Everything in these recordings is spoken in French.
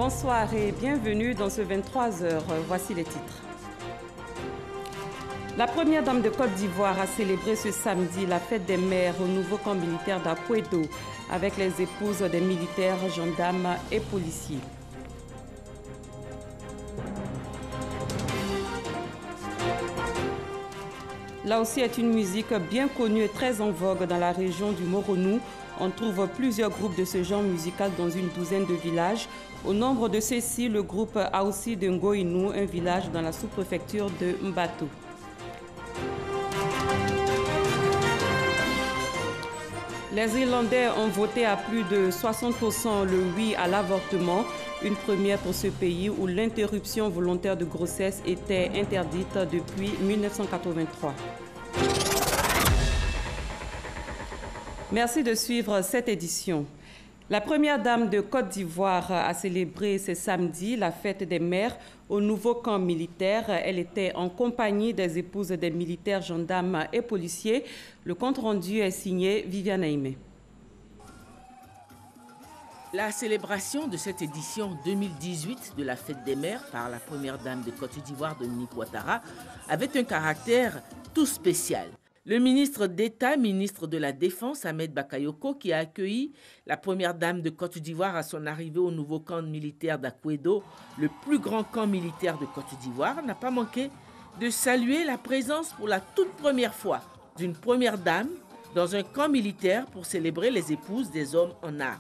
Bonsoir et bienvenue dans ce 23h. Voici les titres. La première dame de Côte d'Ivoire a célébré ce samedi la fête des mères au nouveau camp militaire d'Akwedo avec les épouses des militaires, gendarmes et policiers. Là aussi est une musique bien connue et très en vogue dans la région du Moronou. On trouve plusieurs groupes de ce genre musical dans une douzaine de villages. Au nombre de ceux-ci, le groupe Aoussi de Ngoinou, un village dans la sous-préfecture de Mbato. Les Irlandais ont voté à plus de 60% le oui à l'avortement, une première pour ce pays où l'interruption volontaire de grossesse était interdite depuis 1983. Merci de suivre cette édition. La première dame de Côte d'Ivoire a célébré ce samedi la fête des mères au nouveau camp militaire. Elle était en compagnie des épouses des militaires, gendarmes et policiers. Le compte-rendu est signé Viviane Aimé. La célébration de cette édition 2018 de la fête des mères par la première dame de Côte d'Ivoire, Dominique Ouattara, avait un caractère tout spécial. Le ministre d'État, ministre de la Défense, Ahmed Bakayoko, qui a accueilli la première dame de Côte d'Ivoire à son arrivée au nouveau camp militaire d'Akwedo, le plus grand camp militaire de Côte d'Ivoire, n'a pas manqué de saluer la présence pour la toute première fois d'une première dame dans un camp militaire pour célébrer les épouses des hommes en armes.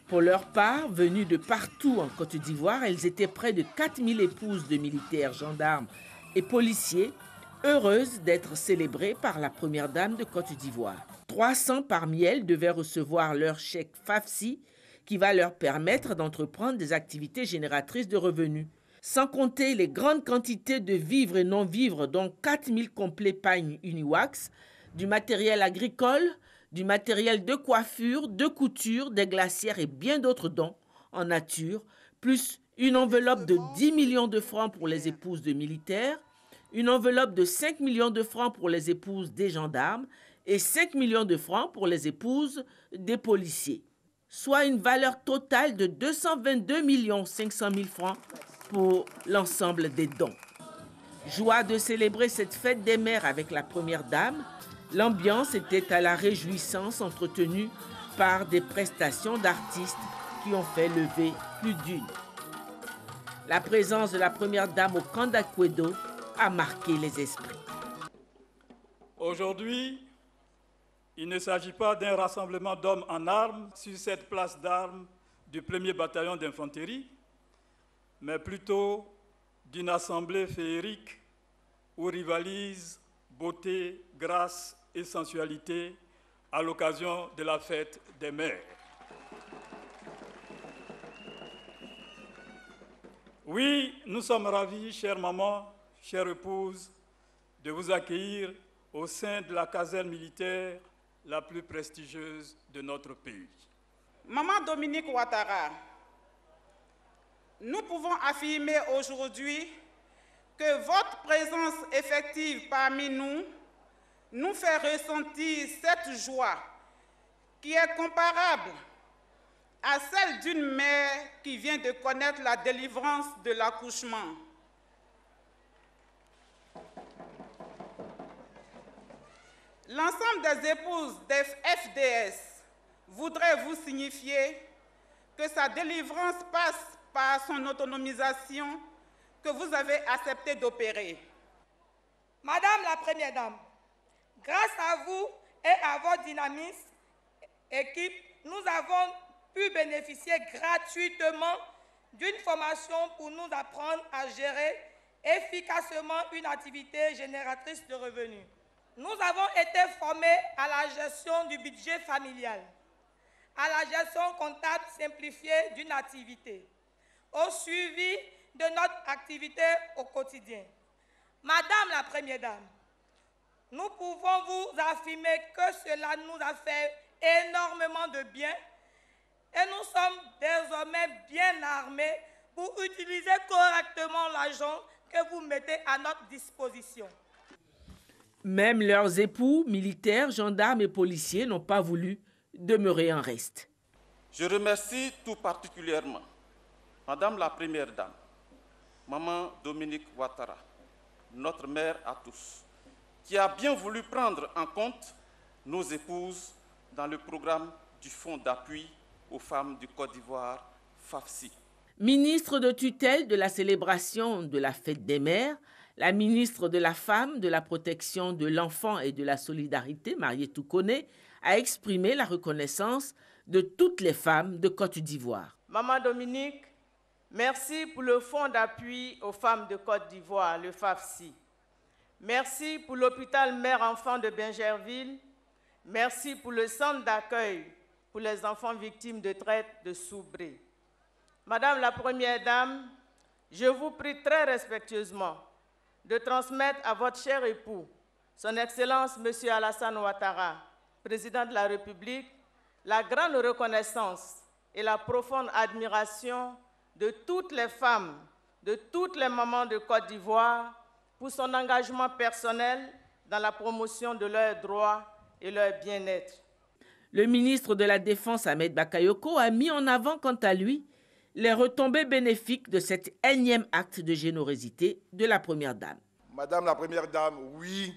Pour leur part, venues de partout en Côte d'Ivoire, elles étaient près de 4000 épouses de militaires, gendarmes et policiers, heureuses d'être célébrées par la première dame de Côte d'Ivoire. 300 parmi elles devaient recevoir leur chèque FAFSI qui va leur permettre d'entreprendre des activités génératrices de revenus. Sans compter les grandes quantités de vivres et non-vivres, dont 4000 complets pagnes Uniwax, du matériel agricole, du matériel de coiffure, de couture, des glacières et bien d'autres dons en nature, plus une enveloppe de 10 millions de francs pour les épouses de militaires, une enveloppe de 5 millions de francs pour les épouses des gendarmes et 5 millions de francs pour les épouses des policiers, soit une valeur totale de 222 500 000 francs pour l'ensemble des dons. Joie de célébrer cette fête des mères avec la première dame. L'ambiance était à la réjouissance entretenue par des prestations d'artistes qui ont fait lever plus d'une. La présence de la première dame au camp d'Akwedo a marqué les esprits. Aujourd'hui, il ne s'agit pas d'un rassemblement d'hommes en armes sur cette place d'armes du 1er bataillon d'infanterie, mais plutôt d'une assemblée féerique où rivalisent beauté, grâce et sensualité à l'occasion de la fête des mères. Oui, nous sommes ravis, chère maman, chère épouse, de vous accueillir au sein de la caserne militaire la plus prestigieuse de notre pays. Maman Dominique Ouattara, nous pouvons affirmer aujourd'hui que votre présence effective parmi nous nous fait ressentir cette joie qui est comparable à celle d'une mère qui vient de connaître la délivrance de l'accouchement. L'ensemble des épouses des FDS voudrait vous signifier que sa délivrance passe par son autonomisation que vous avez accepté d'opérer. Madame la Première Dame, grâce à vous et à votre dynamisme, équipe, nous avons pu bénéficier gratuitement d'une formation pour nous apprendre à gérer efficacement une activité génératrice de revenus. Nous avons été formés à la gestion du budget familial, à la gestion comptable simplifiée d'une activité, au suivi de notre activité au quotidien. Madame la Première Dame, nous pouvons vous affirmer que cela nous a fait énormément de bien et nous sommes désormais bien armés pour utiliser correctement l'argent que vous mettez à notre disposition. Même leurs époux, militaires, gendarmes et policiers, n'ont pas voulu demeurer en reste. Je remercie tout particulièrement Madame la Première Dame, Maman Dominique Ouattara, notre mère à tous, qui a bien voulu prendre en compte nos épouses dans le programme du Fonds d'appui aux femmes du Côte d'Ivoire, FAFSI. Ministre de tutelle de la célébration de la fête des mères, la ministre de la Femme, de la Protection de l'Enfant et de la Solidarité, Marietou Koné, a exprimé la reconnaissance de toutes les femmes de Côte d'Ivoire. Maman Dominique, merci pour le Fonds d'appui aux femmes de Côte d'Ivoire, le FAFSI. Merci pour l'hôpital mère-enfant de Bingerville. Merci pour le centre d'accueil pour les enfants victimes de traite de Soubré. Madame la Première Dame, je vous prie très respectueusement de transmettre à votre cher époux, son Excellence M. Alassane Ouattara, Président de la République, la grande reconnaissance et la profonde admiration de toutes les femmes, de toutes les mamans de Côte d'Ivoire pour son engagement personnel dans la promotion de leurs droits et leur bien-être. Le ministre de la Défense, Ahmed Bakayoko, a mis en avant, quant à lui, les retombées bénéfiques de cet énième acte de générosité de la Première Dame. Madame la Première Dame, oui,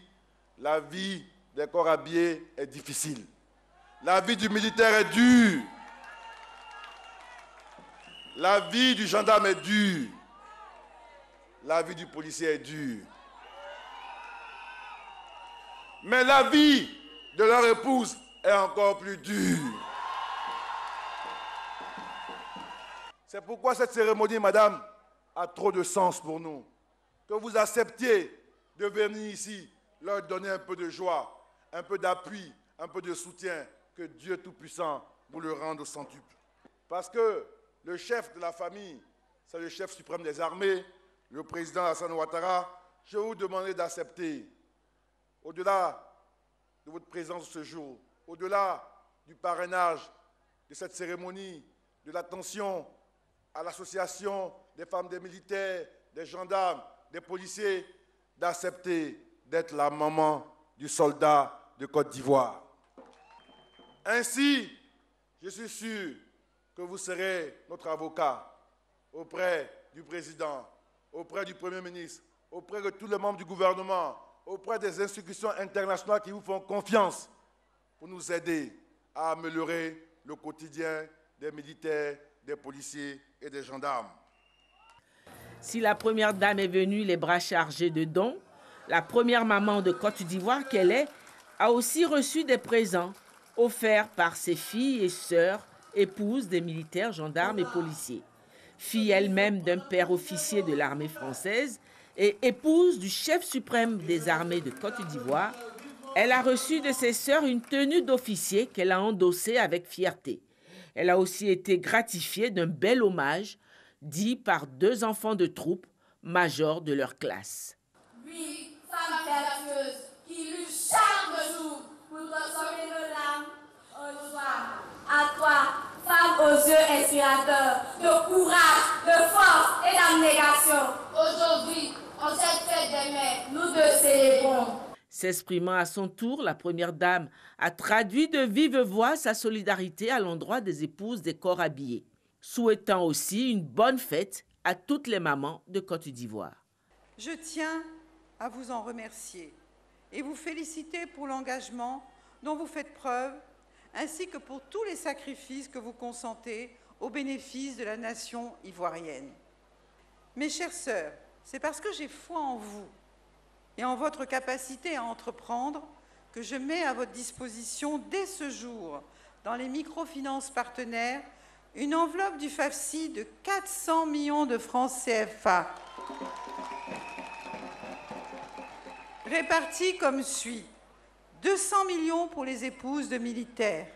la vie des corps habillés est difficile. La vie du militaire est dure. La vie du gendarme est dure. La vie du policier est dure. Mais la vie de leur épouse est encore plus dure. C'est pourquoi cette cérémonie, madame, a trop de sens pour nous. Que vous acceptiez de venir ici, leur donner un peu de joie, un peu d'appui, un peu de soutien, que Dieu Tout-Puissant vous le rende au centuple. Parce que le chef de la famille, c'est le chef suprême des armées, le président Alassane Ouattara. Je vais vous demander d'accepter, au-delà de votre présence ce jour, au-delà du parrainage de cette cérémonie, de l'attention à l'association des femmes des militaires, des gendarmes, des policiers, d'accepter d'être la maman du soldat de Côte d'Ivoire. Ainsi, je suis sûr que vous serez notre avocat auprès du président, auprès du Premier ministre, auprès de tous les membres du gouvernement, auprès des institutions internationales qui vous font confiance pour nous aider à améliorer le quotidien des militaires, des policiers et des gendarmes. Si la Première Dame est venue les bras chargés de dons, la première maman de Côte d'Ivoire qu'elle est a aussi reçu des présents offerts par ses filles et sœurs, épouses des militaires, gendarmes et policiers. Fille elle-même d'un père officier de l'armée française et épouse du chef suprême des armées de Côte d'Ivoire, elle a reçu de ses sœurs une tenue d'officier qu'elle a endossée avec fierté. Elle a aussi été gratifiée d'un bel hommage dit par 2 enfants de troupe, majors de leur classe. Oui, femme vertueuse, qui lutte chaque jour pour transformer nos larmes en joie. À toi, femme aux yeux inspirateurs, de courage, de force et d'abnégation. Aujourd'hui, en cette fête des mères, nous deux célébrons. S'exprimant à son tour, la Première Dame a traduit de vive voix sa solidarité à l'endroit des épouses des corps habillés, souhaitant aussi une bonne fête à toutes les mamans de Côte d'Ivoire. Je tiens à vous en remercier et vous féliciter pour l'engagement dont vous faites preuve, ainsi que pour tous les sacrifices que vous consentez au bénéfice de la nation ivoirienne. Mes chères sœurs, c'est parce que j'ai foi en vous et en votre capacité à entreprendre que je mets à votre disposition dès ce jour, dans les microfinances partenaires, une enveloppe du FAFSI de 400 millions de francs CFA, répartis comme suit: 200 millions pour les épouses de militaires,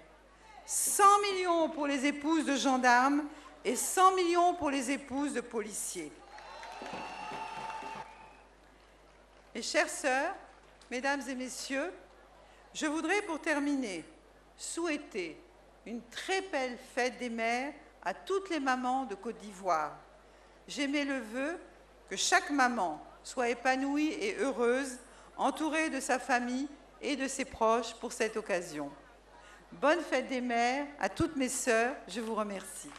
100 millions pour les épouses de gendarmes et 100 millions pour les épouses de policiers. Mes chères sœurs, mesdames et messieurs, je voudrais pour terminer souhaiter une très belle fête des mères à toutes les mamans de Côte d'Ivoire. J'émets le vœu que chaque maman soit épanouie et heureuse, entourée de sa famille et de ses proches pour cette occasion. Bonne fête des mères à toutes mes sœurs, je vous remercie.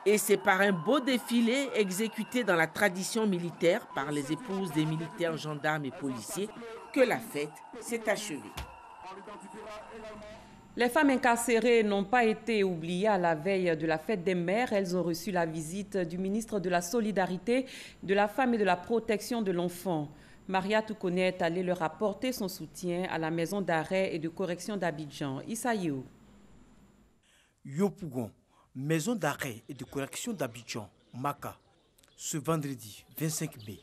Et c'est par un beau défilé exécuté dans la tradition militaire par les épouses des militaires, gendarmes et policiers que la fête s'est achevée. Les femmes incarcérées n'ont pas été oubliées à la veille de la fête des mères. Elles ont reçu la visite du ministre de la Solidarité, de la Femme et de la Protection de l'Enfant. Maria Toukone est allée leur apporter son soutien à la maison d'arrêt et de correction d'Abidjan. Issaïou. Yopougon, maison d'arrêt et de correction d'Abidjan, Maka, ce vendredi 25 mai,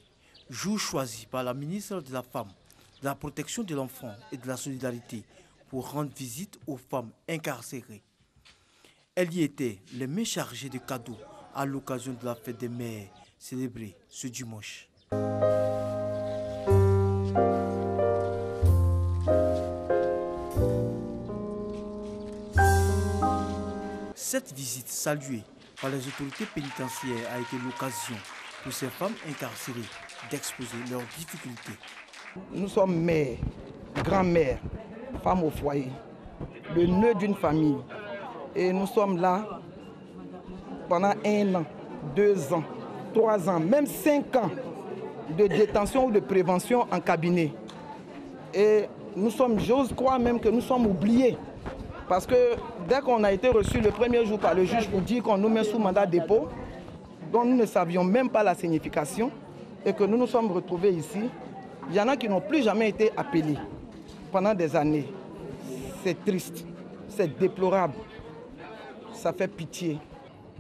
jour choisi par la ministre de la Femme, de la Protection de l'Enfant et de la Solidarité pour rendre visite aux femmes incarcérées. Elle y était les mains chargées de cadeaux à l'occasion de la fête des mères célébrée ce dimanche. Cette visite saluée par les autorités pénitentiaires a été l'occasion pour ces femmes incarcérées d'exposer leurs difficultés. Nous sommes mères, grand-mères, femmes au foyer, le nœud d'une famille. Et nous sommes là pendant 1 an, 2 ans, 3 ans, même 5 ans de détention ou de prévention en cabinet. Et nous sommes, j'ose croire même que nous sommes oubliés. Parce que dès qu'on a été reçu le premier jour par le juge pour dire qu'on nous met sous mandat de dépôt, dont nous ne savions même pas la signification, et que nous nous sommes retrouvés ici, il y en a qui n'ont plus jamais été appelés pendant des années. C'est triste, c'est déplorable, ça fait pitié.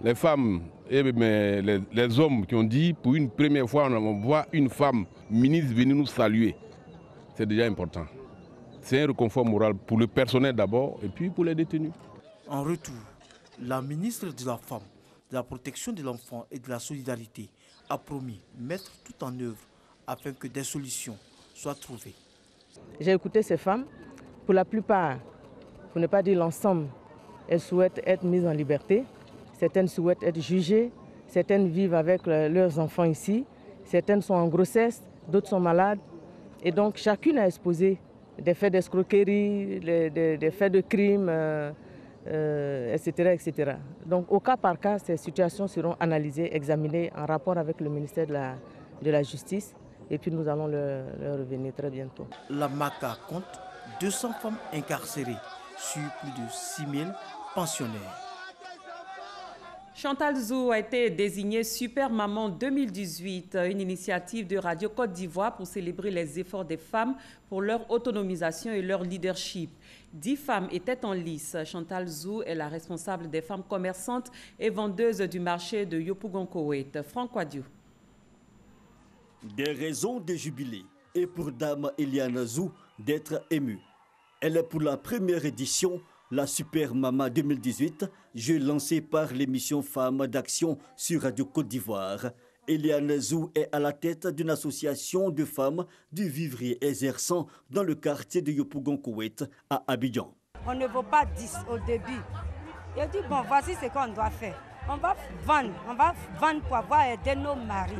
Les femmes et les hommes qui ont dit, pour une première fois, on voit une femme ministre venir nous saluer. C'est déjà important. C'est un réconfort moral pour le personnel d'abord et puis pour les détenus. En retour, la ministre de la Femme, de la Protection de l'Enfant et de la Solidarité a promis mettre tout en œuvre afin que des solutions soient trouvées. J'ai écouté ces femmes. Pour la plupart, pour ne pas dire l'ensemble, elles souhaitent être mises en liberté. Certaines souhaitent être jugées. Certaines vivent avec leurs enfants ici. Certaines sont en grossesse, d'autres sont malades. Et donc chacune a exposé des faits d'escroquerie, des faits de crime, etc., etc. Donc au cas par cas, ces situations seront analysées, examinées en rapport avec le ministère de la Justice. Et puis nous allons leur revenir très bientôt. La MACA compte 200 femmes incarcérées sur plus de 6000 pensionnaires. Chantal Zou a été désignée Super Maman 2018, une initiative de Radio Côte d'Ivoire pour célébrer les efforts des femmes pour leur autonomisation et leur leadership. 10 femmes étaient en lice. Chantal Zou est la responsable des femmes commerçantes et vendeuses du marché de Yopougon-Koweït. Franck Wadiou. Des raisons de jubilé et pour Dame Eliane Zou d'être émue. Elle est pour la première édition la Super Maman 2018, jeu lancé par l'émission Femmes d'Action sur Radio Côte d'Ivoire. Eliane Zou est à la tête d'une association de femmes du vivrier exerçant dans le quartier de Yopougon-Koweït à Abidjan. On ne vaut pas 10 au début. Il dit bon, voici ce qu'on doit faire. On va vendre pour avoir aidé nos maris.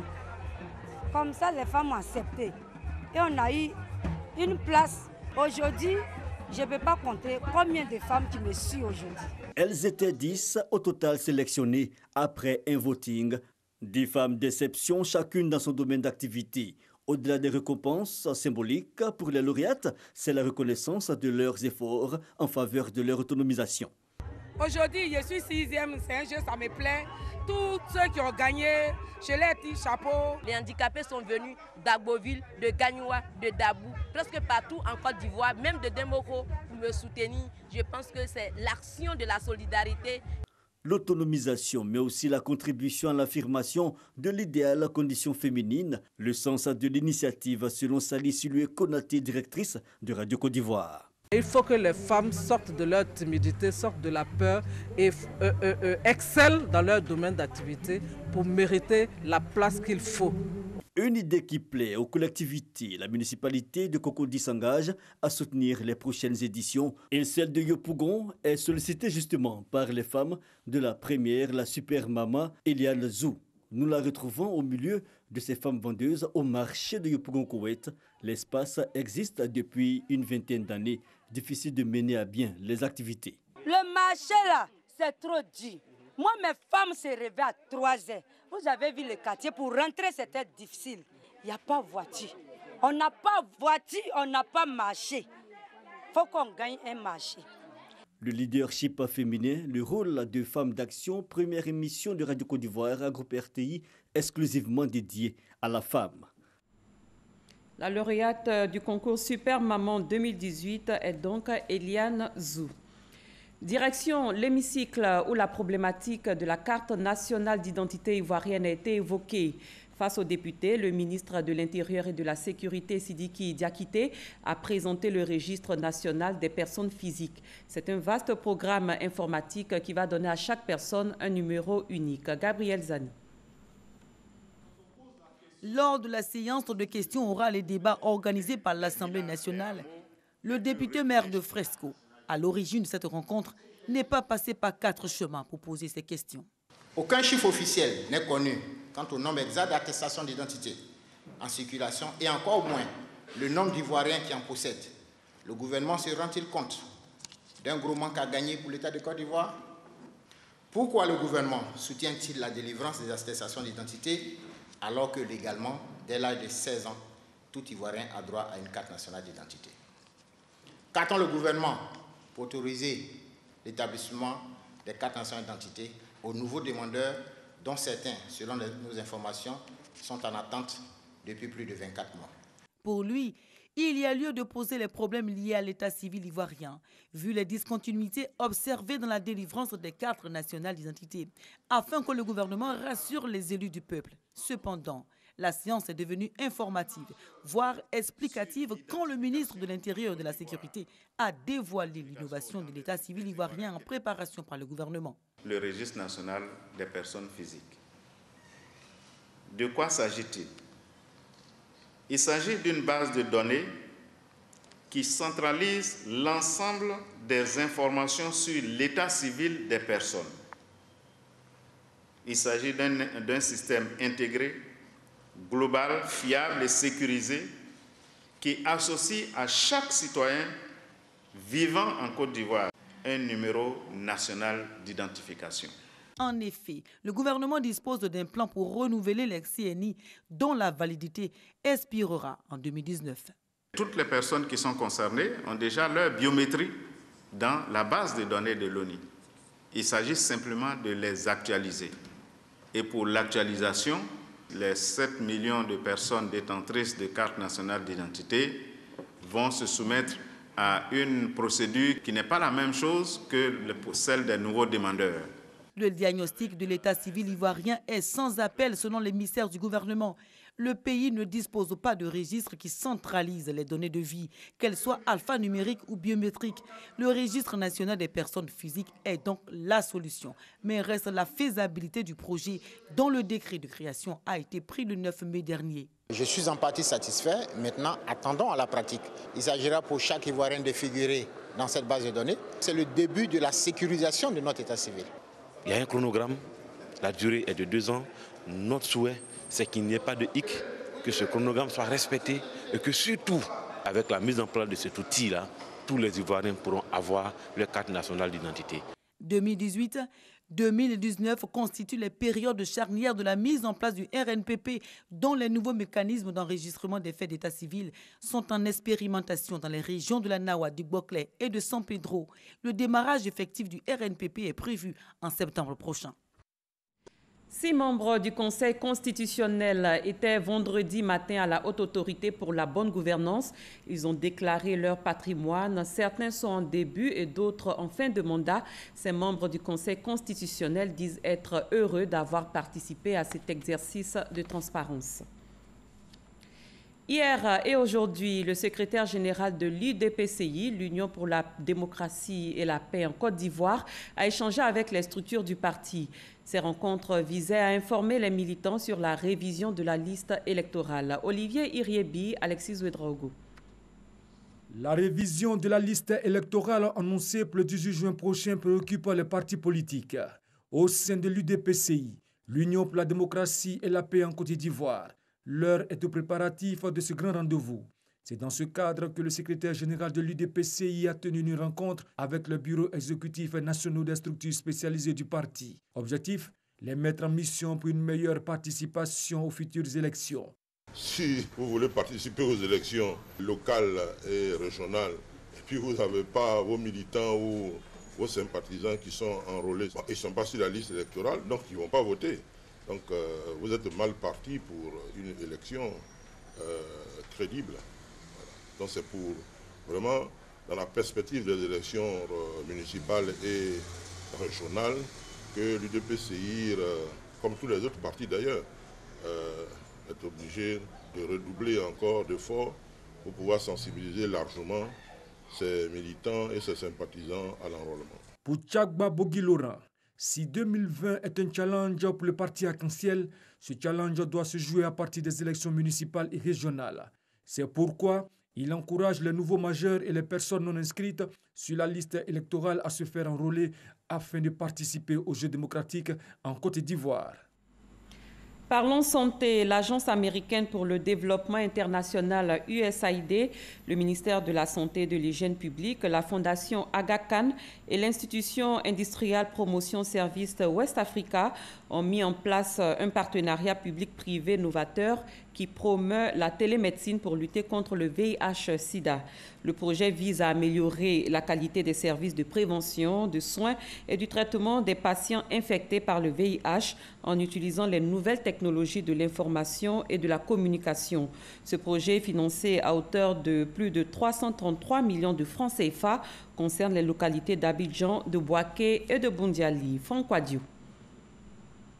Comme ça, les femmes ont accepté. Et on a eu une place. Aujourd'hui, je ne peux pas compter combien de femmes qui me suivent aujourd'hui. Elles étaient 10 au total sélectionnées après un voting. 10 femmes d'exception, chacune dans son domaine d'activité. Au-delà des récompenses symboliques pour les lauréates, c'est la reconnaissance de leurs efforts en faveur de leur autonomisation. Aujourd'hui, je suis 6e, c'est un jeu, ça me plaît. Tous ceux qui ont gagné, je leur ai dit chapeau. Les handicapés sont venus d'Agboville, de Gagnoua, de Dabou, presque partout en Côte d'Ivoire, même de Demoko, pour me soutenir. Je pense que c'est l'action de la solidarité. L'autonomisation, mais aussi la contribution à l'affirmation de l'idéal condition féminine, le sens de l'initiative selon Sali Silue Konaté, directrice de Radio Côte d'Ivoire. Il faut que les femmes sortent de leur timidité, sortent de la peur et excellent dans leur domaine d'activité pour mériter la place qu'il faut. Une idée qui plaît aux collectivités. La municipalité de Cocody s'engage à soutenir les prochaines éditions. Et celle de Yopougon est sollicitée justement par les femmes de la première, la Super Maman Eliane Zou. Nous la retrouvons au milieu de ces femmes vendeuses au marché de Yopougon-Koweït. L'espace existe depuis une vingtaine d'années. Difficile de mener à bien les activités. Le marché là, c'est trop dur. Moi, mes femmes se réveillent à 3 heures. Vous avez vu le quartier, pour rentrer, c'était difficile. Il n'y a pas de voiture. On n'a pas de voiture, on n'a pas marché. Il faut qu'on gagne un marché. Le leadership féminin, le rôle de femmes d'action, première émission de Radio Côte d'Ivoire, groupe RTI, exclusivement dédié à la femme. La lauréate du concours Super Maman 2018 est donc Eliane Zou. Direction l'hémicycle où la problématique de la carte nationale d'identité ivoirienne a été évoquée. Face aux députés, le ministre de l'Intérieur et de la Sécurité, Sidiki Diakité, a présenté le registre national des personnes physiques. C'est un vaste programme informatique qui va donner à chaque personne un numéro unique. Gabriel Zani. Lors de la séance de questions orales et débats organisée par l'Assemblée nationale, le député maire de Fresco, à l'origine de cette rencontre, n'est pas passé par 4 chemins pour poser ces questions. Aucun chiffre officiel n'est connu quant au nombre exact d'attestations d'identité en circulation et encore moins le nombre d'Ivoiriens qui en possèdent. Le gouvernement se rend-il compte d'un gros manque à gagner pour l'État de Côte d'Ivoire? Pourquoi le gouvernement soutient-il la délivrance des attestations d'identité alors que légalement, dès l'âge de 16 ans, tout Ivoirien a droit à une carte nationale d'identité? Qu'attend le gouvernement pour autoriser l'établissement des cartes nationales d'identité aux nouveaux demandeurs dont certains, selon nos informations, sont en attente depuis plus de 24 mois? Pour lui, il y a lieu de poser les problèmes liés à l'état civil ivoirien, vu les discontinuités observées dans la délivrance des cartes nationales d'identité, afin que le gouvernement rassure les élus du peuple. Cependant, la séance est devenue informative, voire explicative, quand le ministre de l'Intérieur et de la Sécurité a dévoilé l'innovation de l'état civil ivoirien en préparation par le gouvernement. Le registre national des personnes physiques. De quoi s'agit-il? Il s'agit d'une base de données qui centralise l'ensemble des informations sur l'état civil des personnes. Il s'agit d'un système intégré, global, fiable et sécurisé qui associe à chaque citoyen vivant en Côte d'Ivoire un numéro national d'identification. En effet, le gouvernement dispose d'un plan pour renouveler les CNI dont la validité expirera en 2019. Toutes les personnes qui sont concernées ont déjà leur biométrie dans la base de données de l'ONU. Il s'agit simplement de les actualiser. Et pour l'actualisation, les 7 millions de personnes détentrices de cartes nationales d'identité vont se soumettre à une procédure qui n'est pas la même chose que celle des nouveaux demandeurs. Le diagnostic de l'état civil ivoirien est sans appel selon l'émissaire du gouvernement. Le pays ne dispose pas de registre qui centralise les données de vie, qu'elles soient alphanumériques ou biométriques. Le registre national des personnes physiques est donc la solution. Mais reste la faisabilité du projet dont le décret de création a été pris le 9 mai dernier. Je suis en partie satisfait. Maintenant, attendons à la pratique. Il s'agira pour chaque Ivoirien de figurer dans cette base de données. C'est le début de la sécurisation de notre état civil. Il y a un chronogramme, la durée est de 2 ans. Notre souhait, c'est qu'il n'y ait pas de hic, que ce chronogramme soit respecté et que surtout, avec la mise en place de cet outil-là, tous les Ivoiriens pourront avoir leur carte nationale d'identité. 2018-2019 constituent les périodes charnières de la mise en place du RNPP, dont les nouveaux mécanismes d'enregistrement des faits d'état civil sont en expérimentation dans les régions de la Nawa, du Boclé et de San Pedro. Le démarrage effectif du RNPP est prévu en septembre prochain. 6 membres du Conseil constitutionnel étaient vendredi matin à la Haute Autorité pour la bonne gouvernance. Ils ont déclaré leur patrimoine. Certains sont en début et d'autres en fin de mandat. Ces membres du Conseil constitutionnel disent être heureux d'avoir participé à cet exercice de transparence. Hier et aujourd'hui, le secrétaire général de l'UDPCI, l'Union pour la démocratie et la paix en Côte d'Ivoire, a échangé avec les structures du parti. Ces rencontres visaient à informer les militants sur la révision de la liste électorale. Olivier Iriebi, Alexis Ouedraogo. La révision de la liste électorale annoncée pour le 18 juin prochain préoccupe les partis politiques. Au sein de l'UDPCI, l'Union pour la démocratie et la paix en Côte d'Ivoire, l'heure est au préparatif de ce grand rendez-vous. C'est dans ce cadre que le secrétaire général de l'UDPCI a tenu une rencontre avec le bureau exécutif national des structures spécialisées du parti. Objectif, les mettre en mission pour une meilleure participation aux futures élections. Si vous voulez participer aux élections locales et régionales, et puis vous n'avez pas vos militants ou vos sympathisants qui sont enrôlés, ils ne sont pas sur la liste électorale, donc ils ne vont pas voter. Donc vous êtes mal parti pour une élection crédible. Donc c'est pour vraiment, dans la perspective des élections municipales et régionales, que l'UDPCI, comme tous les autres partis d'ailleurs, est obligé de redoubler encore d'efforts pour pouvoir sensibiliser largement ses militants et ses sympathisants à l'enrôlement. Pour Tchagba Bogi-Laurent, si 2020 est un challenge pour le parti Arc-en-Ciel, ce challenge doit se jouer à partir des élections municipales et régionales. C'est pourquoi il encourage les nouveaux majeurs et les personnes non inscrites sur la liste électorale à se faire enrôler afin de participer aux Jeux démocratiques en Côte d'Ivoire. Parlons santé. L'Agence américaine pour le développement international USAID, le ministère de la Santé et de l'Hygiène publique, la Fondation Aga Khan et l'Institution industrielle Promotion Service West Africa ont mis en place un partenariat public-privé novateur qui promeut la télémédecine pour lutter contre le VIH-Sida. Le projet vise à améliorer la qualité des services de prévention, de soins et du traitement des patients infectés par le VIH en utilisant les nouvelles technologies de l'information et de la communication. Ce projet, financé à hauteur de plus de 333 millions de francs CFA, concerne les localités d'Abidjan, de Bouaké et de Boundiali. Franck Wadiou.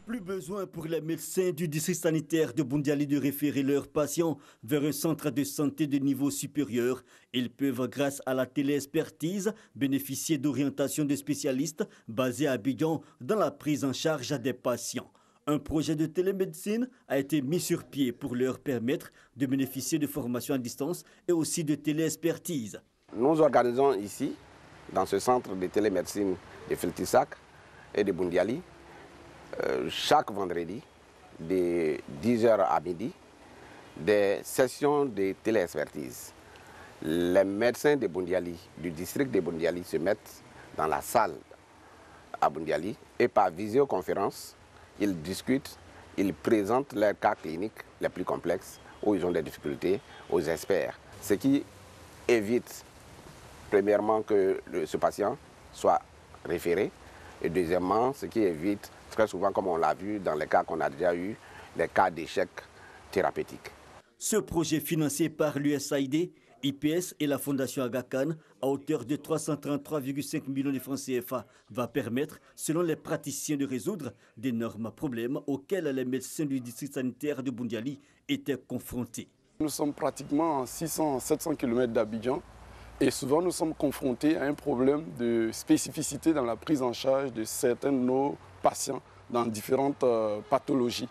Plus besoin pour les médecins du district sanitaire de Boundiali de référer leurs patients vers un centre de santé de niveau supérieur. Ils peuvent, grâce à la téléexpertise, bénéficier d'orientation de spécialistes basés à Abidjan dans la prise en charge des patients. Un projet de télémédecine a été mis sur pied pour leur permettre de bénéficier de formations à distance et aussi de téléexpertise. Nous organisons ici, dans ce centre de télémédecine de Feltissac et de Boundiali, chaque vendredi, de 10h à midi, des sessions de téléexpertise. Les médecins de Boundiali, du district de Boundiali, se mettent dans la salle à Boundiali et par visioconférence, ils discutent, ils présentent leurs cas cliniques les plus complexes où ils ont des difficultés aux experts. Ce qui évite, premièrement, que ce patient soit référé et deuxièmement, ce qui évite très souvent, comme on l'a vu dans les cas qu'on a déjà eu, des cas d'échec thérapeutique. Ce projet financé par l'USAID, IPS et la Fondation Aga Khan à hauteur de 333,5 millions de francs CFA va permettre, selon les praticiens, de résoudre d'énormes problèmes auxquels les médecins du district sanitaire de Boundiali étaient confrontés. Nous sommes pratiquement à 600-700 km d'Abidjan et souvent nous sommes confrontés à un problème de spécificité dans la prise en charge de certains de nos patients dans différentes pathologies.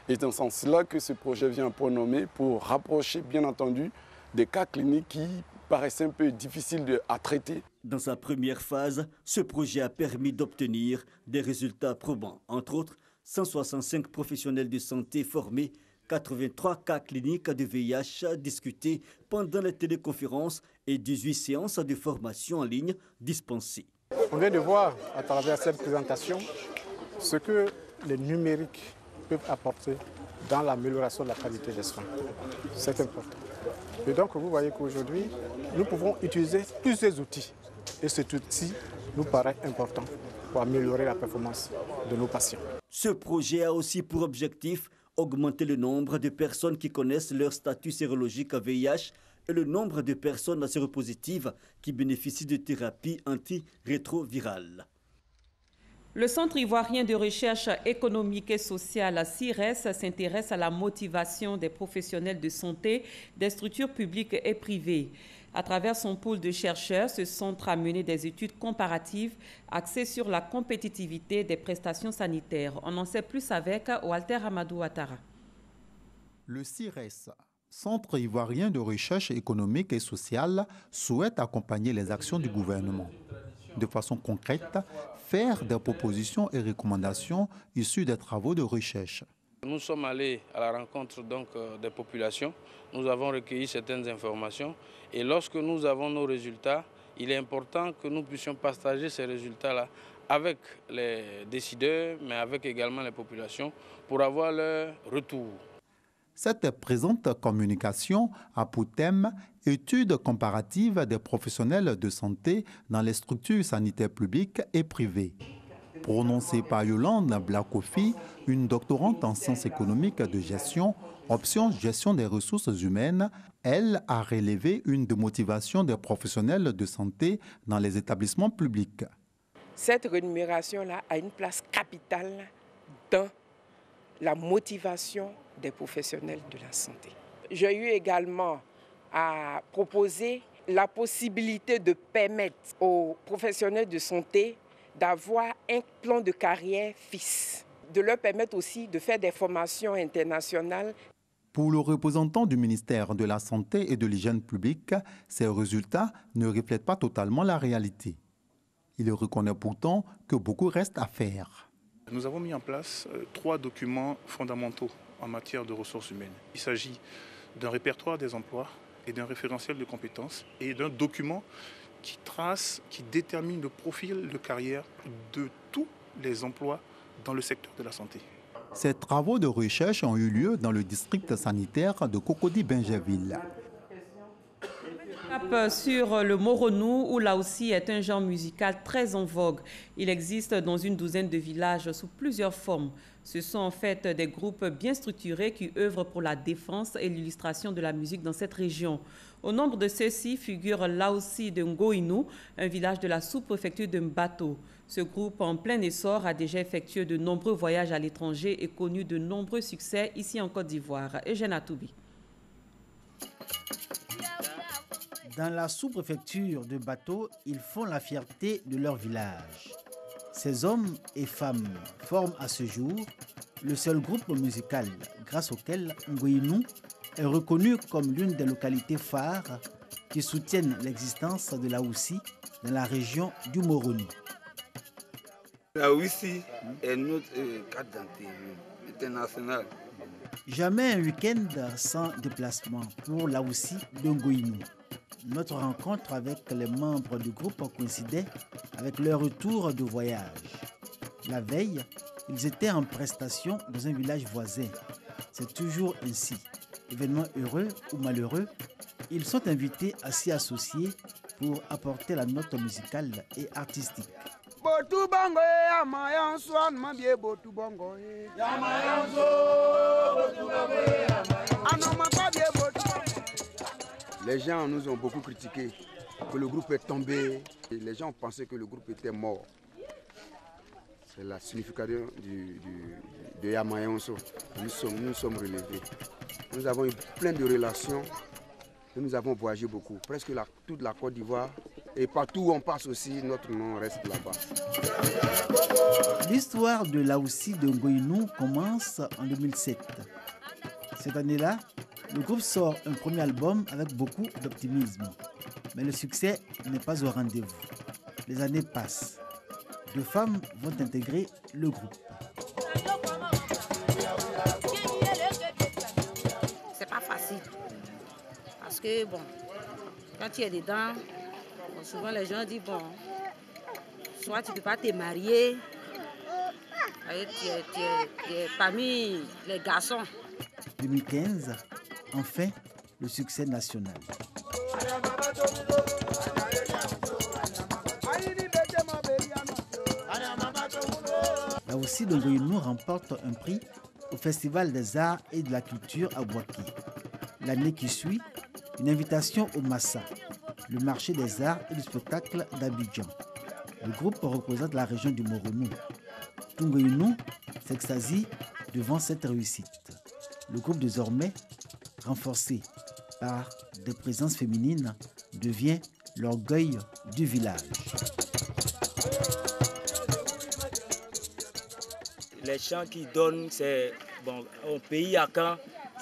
Et c'est dans ce sens-là que ce projet vient pronommer pour rapprocher, bien entendu, des cas cliniques qui paraissaient un peu difficiles à traiter. Dans sa première phase, ce projet a permis d'obtenir des résultats probants. Entre autres, 165 professionnels de santé formés, 83 cas cliniques de VIH discutés pendant les téléconférences et 18 séances de formation en ligne dispensées. On vient de voir à travers cette présentation ce que les numériques peuvent apporter dans l'amélioration de la qualité des soins. C'est important. Et donc vous voyez qu'aujourd'hui, nous pouvons utiliser plusieurs outils. Et cet outil nous paraît important pour améliorer la performance de nos patients. Ce projet a aussi pour objectif augmenter le nombre de personnes qui connaissent leur statut sérologique à VIH et le nombre de personnes séropositives qui bénéficient de thérapies antirétrovirales. Le Centre ivoirien de recherche économique et sociale, CIRES, s'intéresse à la motivation des professionnels de santé des structures publiques et privées. À travers son pool de chercheurs, ce centre a mené des études comparatives axées sur la compétitivité des prestations sanitaires. On en sait plus avec Walter Amadou Ouattara. Le CIRES, Centre ivoirien de recherche économique et sociale, souhaite accompagner les actions du gouvernement. De façon concrète, faire des propositions et recommandations issues des travaux de recherche. Nous sommes allés à la rencontre donc, des populations. Nous avons recueilli certaines informations et lorsque nous avons nos résultats, il est important que nous puissions partager ces résultats-là avec les décideurs, mais avec également les populations pour avoir leur retour. Cette présente communication a pour thème « Études comparatives des professionnels de santé dans les structures sanitaires publiques et privées ». Prononcée par Yolande Blakofi, une doctorante en sciences économiques de gestion, option gestion des ressources humaines, elle a relevé une démotivation des professionnels de santé dans les établissements publics. Cette rémunération-là a une place capitale dans la motivation des professionnels de la santé. J'ai eu également à proposer la possibilité de permettre aux professionnels de santé d'avoir un plan de carrière fixe, de leur permettre aussi de faire des formations internationales. Pour le représentant du ministère de la Santé et de l'Hygiène publique, ces résultats ne reflètent pas totalement la réalité. Il reconnaît pourtant que beaucoup reste à faire. Nous avons mis en place 3 documents fondamentaux en matière de ressources humaines. Il s'agit d'un répertoire des emplois et d'un référentiel de compétences et d'un document qui trace, qui détermine le profil de carrière de tous les emplois dans le secteur de la santé. Ces travaux de recherche ont eu lieu dans le district sanitaire de Cocody-Bingerville. Sur le moronou, où là aussi est un genre musical très en vogue. Il existe dans une douzaine de villages sous plusieurs formes. Ce sont en fait des groupes bien structurés qui œuvrent pour la défense et l'illustration de la musique dans cette région. Au nombre de ceux-ci figure là aussi de Ngoïnou, un village de la sous-préfecture de Mbato. Ce groupe en plein essor a déjà effectué de nombreux voyages à l'étranger et connu de nombreux succès ici en Côte d'Ivoire. Eugène Atoubi. Dans la sous-préfecture de Bateau, ils font la fierté de leur village. Ces hommes et femmes forment à ce jour le seul groupe musical grâce auquel Ngoïnou est reconnu comme l'une des localités phares qui soutiennent l'existence de la Houssi dans la région du Moroni. La Houssi est notre carte d'identité internationale. Jamais un week-end sans déplacement pour la Houssi de Ngoïnou. Notre rencontre avec les membres du groupe coïncidait avec leur retour de voyage. La veille, ils étaient en prestation dans un village voisin. C'est toujours ainsi. Événements heureux ou malheureux, ils sont invités à s'y associer pour apporter la note musicale et artistique. Les gens nous ont beaucoup critiqué, que le groupe est tombé. Et les gens pensaient que le groupe était mort. C'est la signification de Yamayonso. Nous sommes relevés. Nous avons eu plein de relations et nous avons voyagé beaucoup. Presque toute la Côte d'Ivoire. Et partout où on passe aussi, notre nom reste là-bas. L'histoire de la Houssi de Ngoïnou commence en 2007. Cette année-là, le groupe sort un premier album avec beaucoup d'optimisme. Mais le succès n'est pas au rendez-vous. Les années passent. 2 femmes vont intégrer le groupe. C'est pas facile. Parce que, bon, quand tu es dedans, bon, souvent les gens disent, bon, soit tu ne peux pas te marier, tu es parmi les garçons. 2015, enfin, le succès national. Là aussi, le Ngoïnou remporte un prix au Festival des Arts et de la Culture à Bouaké. L'année qui suit, une invitation au Massa, le marché des arts et du spectacle d'Abidjan. Le groupe représente la région du Moronou. Tout Ngoïnou s'extasie devant cette réussite. Le groupe désormais, renforcé par des présences féminines, devient l'orgueil du village. Les chants qui donnent, c'est bon, au pays Akan,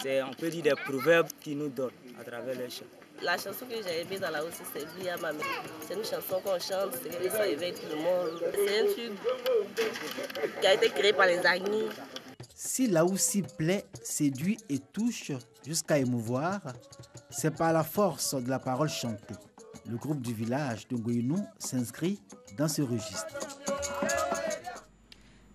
on peut dire des proverbes qui nous donnent à travers les chants. La chanson que j'ai aimée dans la Houssi, c'est Blia Mamé. C'est une chanson qu'on chante, c'est que ça éveille tout le monde. C'est un truc qui a été créé par les Agnis. Si Laoussi plaît, séduit et touche jusqu'à émouvoir, c'est par la force de la parole chantée. Le groupe du village de Goyinou s'inscrit dans ce registre.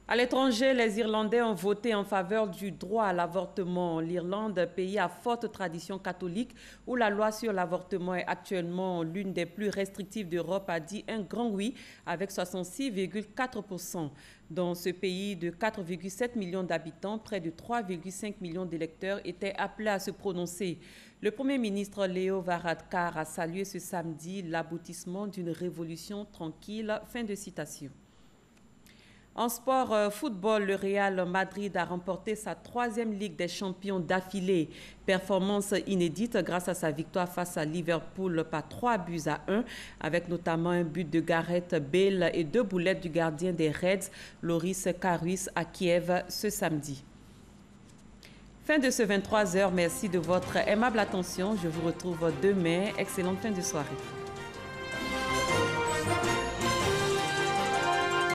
À l'étranger, les Irlandais ont voté en faveur du droit à l'avortement. L'Irlande, pays à forte tradition catholique, où la loi sur l'avortement est actuellement l'une des plus restrictives d'Europe, a dit un grand oui avec 66,4%. Dans ce pays de 4,7 millions d'habitants, près de 3,5 millions d'électeurs étaient appelés à se prononcer. Le Premier ministre Leo Varadkar a salué ce samedi l'aboutissement d'une révolution tranquille. Fin de citation. En sport football, le Real Madrid a remporté sa 3e Ligue des Champions d'affilée. Performance inédite grâce à sa victoire face à Liverpool par 3-1, avec notamment un but de Gareth Bale et 2 boulettes du gardien des Reds, Loris Karius, à Kiev ce samedi. Fin de ce 23h. Merci de votre aimable attention. Je vous retrouve demain. Excellente fin de soirée.